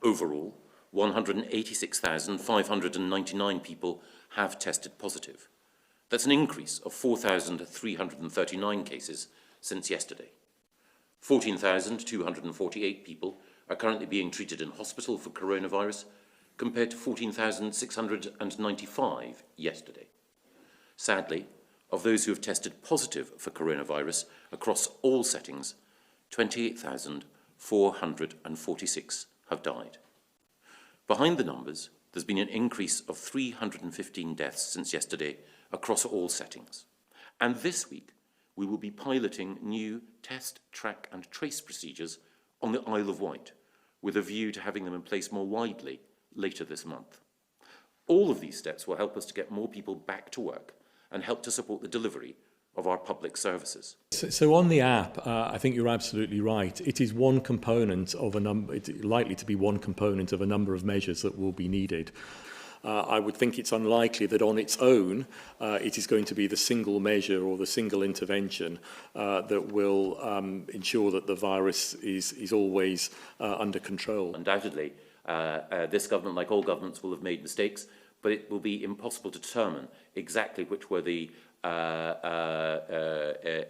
Overall, 186,599 people have tested positive. That's an increase of 4,339 cases since yesterday. 14,248 people are currently being treated in hospital for coronavirus, compared to 14,695 yesterday. Sadly, of those who have tested positive for coronavirus across all settings, 28,446 have died. Behind the numbers, there's been an increase of 315 deaths since yesterday across all settings. And this week, we will be piloting new test, track and trace procedures on the Isle of Wight, with a view to having them in place more widely later this month. All of these steps will help us to get more people back to work and help to support the delivery of our public services. So on the app, I think you're absolutely right. It is one component of a number. It's likely to be one component of a number of measures that will be needed. I would think it's unlikely that on its own it is going to be the single measure or the single intervention that will ensure that the virus is always under control. Undoubtedly, this government, like all governments, will have made mistakes, but it will be impossible to determine exactly which were the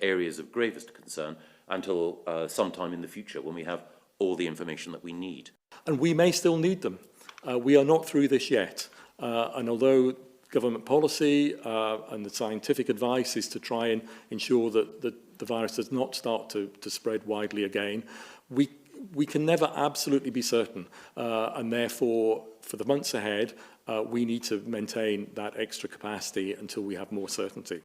areas of gravest concern until sometime in the future, when we have all the information that we need. And we may still need them. We are not through this yet. And although government policy and the scientific advice is to try and ensure that the virus does not start to spread widely again, we can never absolutely be certain. And therefore, for the months ahead, we need to maintain that extra capacity until we have more certainty.